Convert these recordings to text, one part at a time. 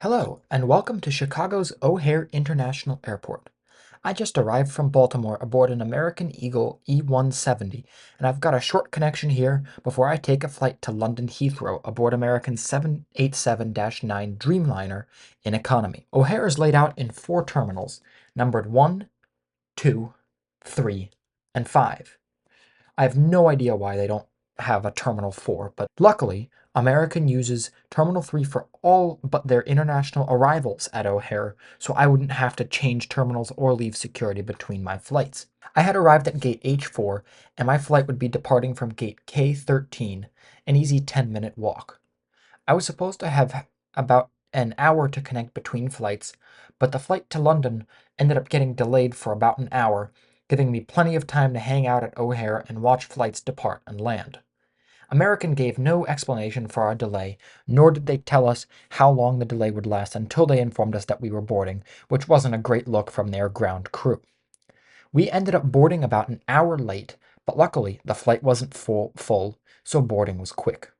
Hello, and welcome to Chicago's O'Hare International Airport. I just arrived from Baltimore aboard an American Eagle E-170, and I've got a short connection here before I take a flight to London Heathrow aboard American 787-9 Dreamliner in economy. O'Hare is laid out in 4 terminals, numbered 1, 2, 3, and 5. I have no idea why they don't have a Terminal 4, but luckily, American uses Terminal 3 for all but their international arrivals at O'Hare, so I wouldn't have to change terminals or leave security between my flights. I had arrived at gate H4, and my flight would be departing from gate K13, an easy 10-minute walk. I was supposed to have about an hour to connect between flights, but the flight to London ended up getting delayed for about an hour, giving me plenty of time to hang out at O'Hare and watch flights depart and land. American gave no explanation for our delay, nor did they tell us how long the delay would last until they informed us that we were boarding, which wasn't a great look from their ground crew. We ended up boarding about an hour late, but luckily the flight wasn't full, so boarding was quick.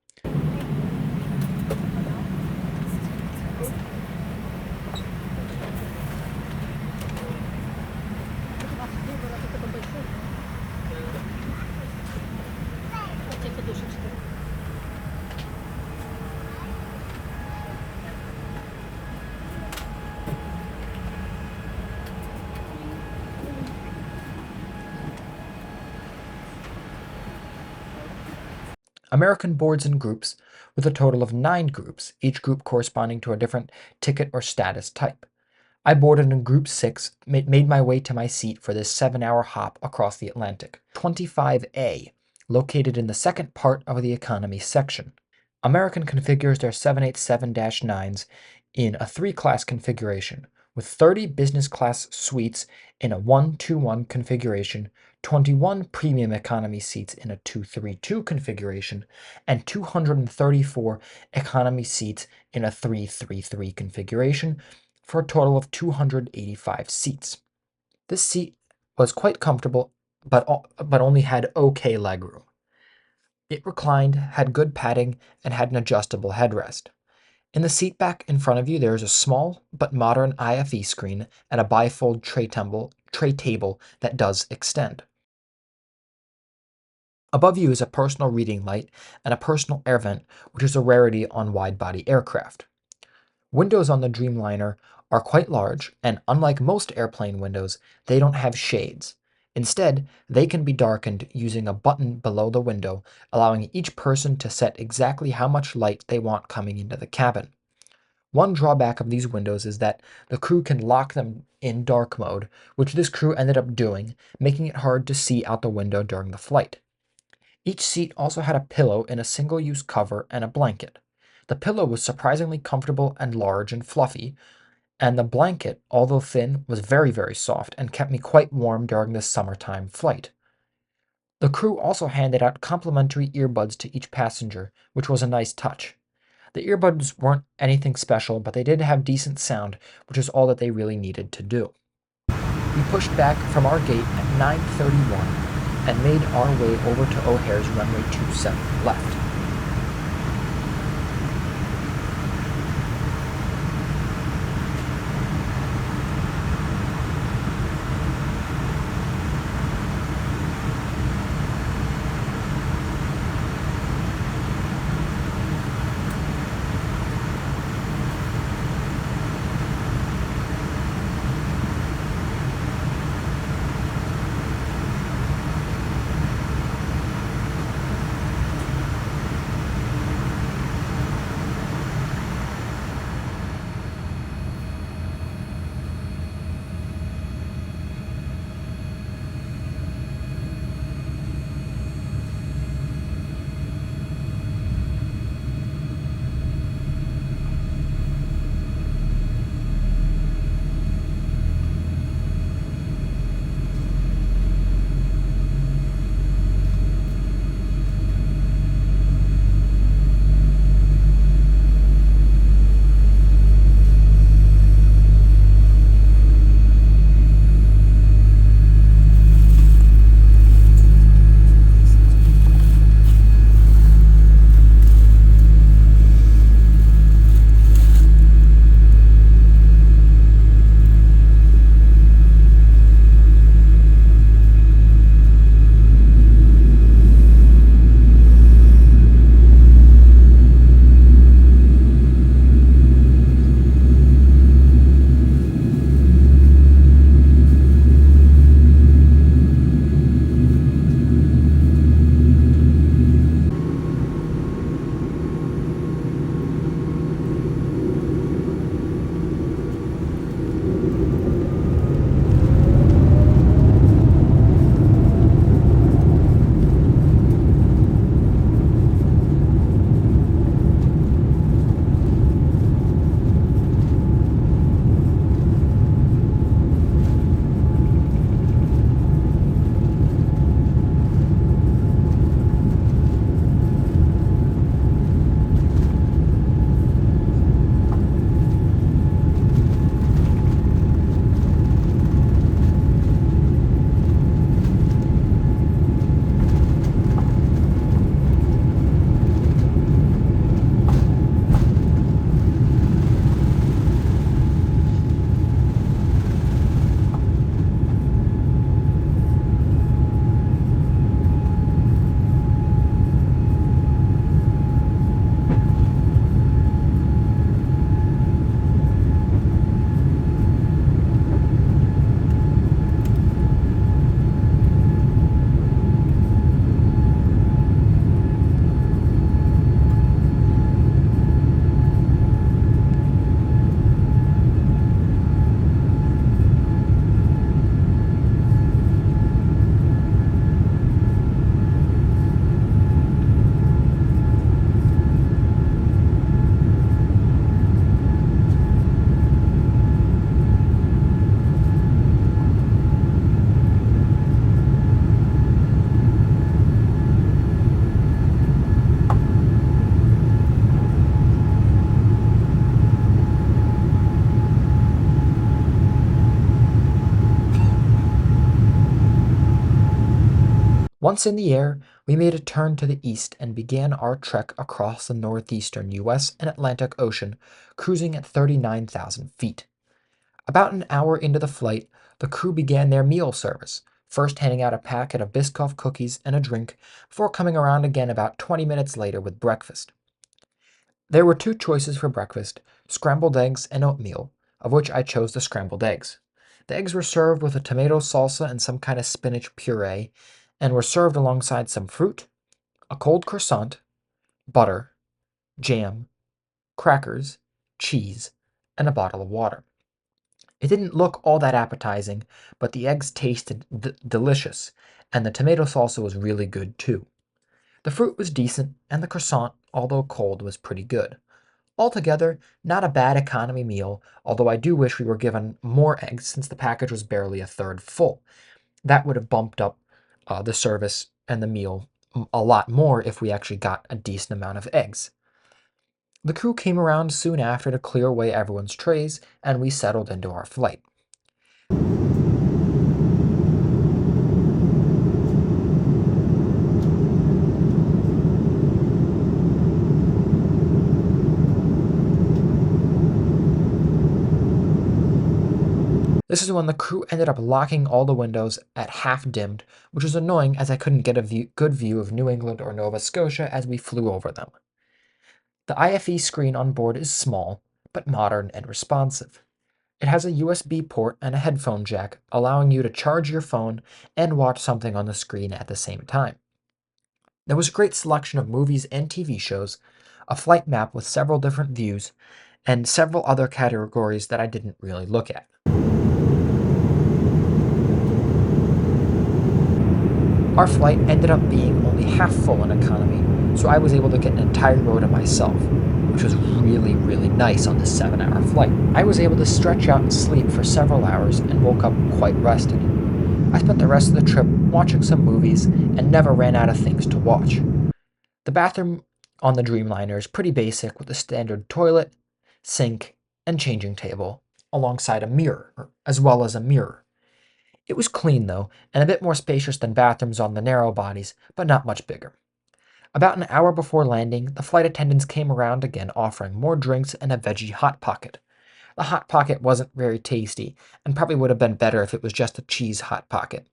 American boards in groups, with a total of 9 groups, each group corresponding to a different ticket or status type. I boarded in Group 6, made my way to my seat for this 7-hour hop across the Atlantic. 25A, located in the second part of the economy section. American configures their 787-9s in a 3-class configuration, with 30 business class suites in a 1-2-1 configuration, 21 premium economy seats in a 2-3-2 configuration, and 234 economy seats in a 3-3-3 configuration, for a total of 285 seats. This seat was quite comfortable, but only had okay legroom. It reclined, had good padding, and had an adjustable headrest. In the seat back in front of you, there is a small but modern IFE screen and a bifold tray table that does extend. Above you is a personal reading light and a personal air vent, which is a rarity on wide-body aircraft. Windows on the Dreamliner are quite large, and unlike most airplane windows, they don't have shades. Instead, they can be darkened using a button below the window, allowing each person to set exactly how much light they want coming into the cabin. One drawback of these windows is that the crew can lock them in dark mode, which this crew ended up doing, making it hard to see out the window during the flight. Each seat also had a pillow in a single-use cover and a blanket. The pillow was surprisingly comfortable and large and fluffy, and the blanket, although thin, was very, very soft and kept me quite warm during this summertime flight. The crew also handed out complimentary earbuds to each passenger, which was a nice touch. The earbuds weren't anything special, but they did have decent sound, which is all that they really needed to do. We pushed back from our gate at 9:31 and made our way over to O'Hare's runway 27 left. Once in the air, we made a turn to the east and began our trek across the northeastern US and Atlantic Ocean, cruising at 39,000 feet. About an hour into the flight, the crew began their meal service, first handing out a packet of Biscoff cookies and a drink, before coming around again about 20 minutes later with breakfast. There were two choices for breakfast: scrambled eggs and oatmeal, of which I chose the scrambled eggs. The eggs were served with a tomato salsa and some kind of spinach puree, and were served alongside some fruit, a cold croissant, butter, jam, crackers, cheese, and a bottle of water. It didn't look all that appetizing, but the eggs tasted delicious, and the tomato salsa was really good too. The fruit was decent, and the croissant, although cold, was pretty good. Altogether, not a bad economy meal, although I do wish we were given more eggs since the package was barely a third full. That would have bumped up the service and the meal a lot more if we actually got a decent amount of eggs. The crew came around soon after to clear away everyone's trays, and we settled into our flight. This is when the crew ended up locking all the windows at half dimmed, which was annoying as I couldn't get a good view of New England or Nova Scotia as we flew over them. The IFE screen on board is small, but modern and responsive. It has a USB port and a headphone jack, allowing you to charge your phone and watch something on the screen at the same time. There was a great selection of movies and TV shows, a flight map with several different views, and several other categories that I didn't really look at. Our flight ended up being only half full in economy, so I was able to get an entire row to myself, which was really, really nice on this 7-hour flight. I was able to stretch out and sleep for several hours and woke up quite rested. I spent the rest of the trip watching some movies and never ran out of things to watch. The bathroom on the Dreamliner is pretty basic with a standard toilet, sink, and changing table, alongside a mirror, as well as a mirror. It was clean though, and a bit more spacious than bathrooms on the narrow bodies, but not much bigger. About an hour before landing, the flight attendants came around again offering more drinks and a veggie Hot Pocket. The Hot Pocket wasn't very tasty, and probably would have been better if it was just a cheese Hot Pocket.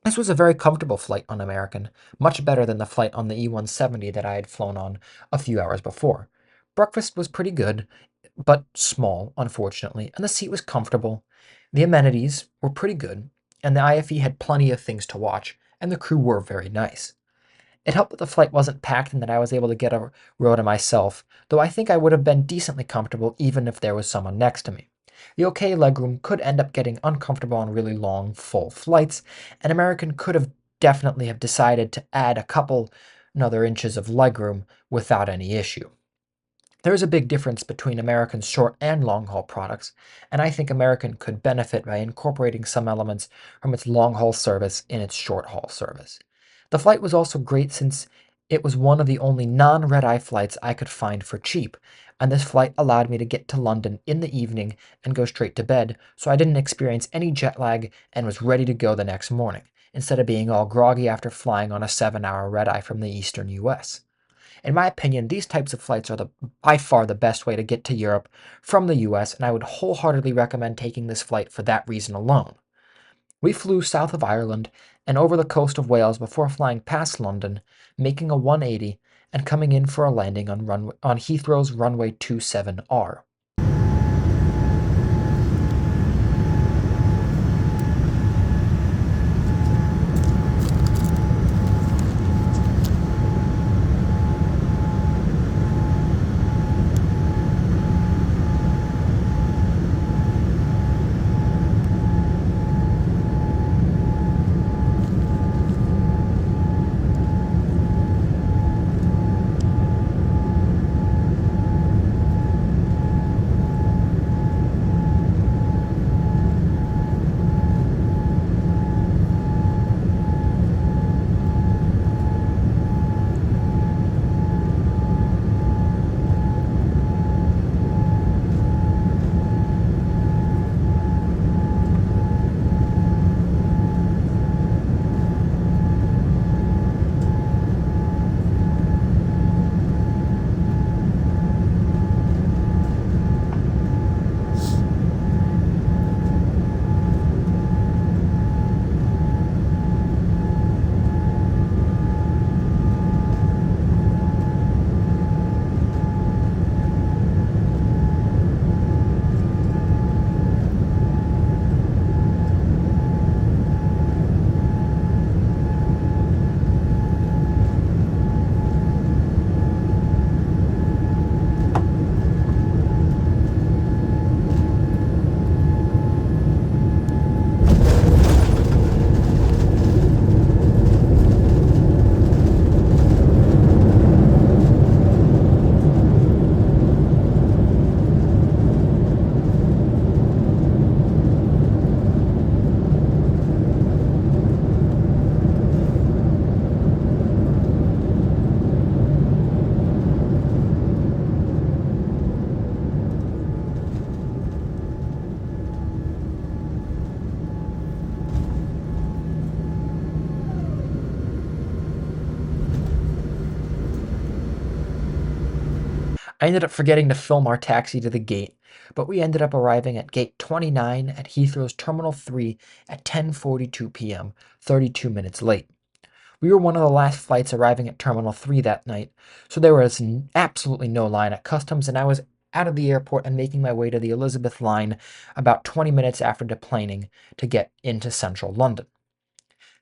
This was a very comfortable flight on American, much better than the flight on the E-170 that I had flown on a few hours before. Breakfast was pretty good, but small, unfortunately, and the seat was comfortable. The amenities were pretty good, and the IFE had plenty of things to watch, and the crew were very nice. It helped that the flight wasn't packed and that I was able to get a row to myself, though I think I would have been decently comfortable even if there was someone next to me. The OK legroom could end up getting uncomfortable on really long, full flights, and American could have definitely have decided to add a couple another inches of legroom without any issue. There is a big difference between American's short and long haul products, and I think American could benefit by incorporating some elements from its long haul service in its short haul service. The flight was also great since it was one of the only non-red eye flights I could find for cheap, and this flight allowed me to get to London in the evening and go straight to bed, so I didn't experience any jet lag and was ready to go the next morning, instead of being all groggy after flying on a 7-hour red eye from the eastern US. In my opinion, these types of flights are by far the best way to get to Europe from the US, and I would wholeheartedly recommend taking this flight for that reason alone. We flew south of Ireland and over the coast of Wales before flying past London, making a 180 and coming in for a landing on Heathrow's runway 27R. I ended up forgetting to film our taxi to the gate, but we ended up arriving at gate 29 at Heathrow's Terminal 3 at 10:42 p.m., 32 minutes late. We were one of the last flights arriving at Terminal 3 that night, so there was absolutely no line at customs, and I was out of the airport and making my way to the Elizabeth line about 20 minutes after deplaning to get into central London.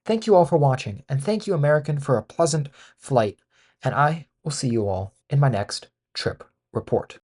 Thank you all for watching, and thank you, American, for a pleasant flight, and I will see you all in my next trip report.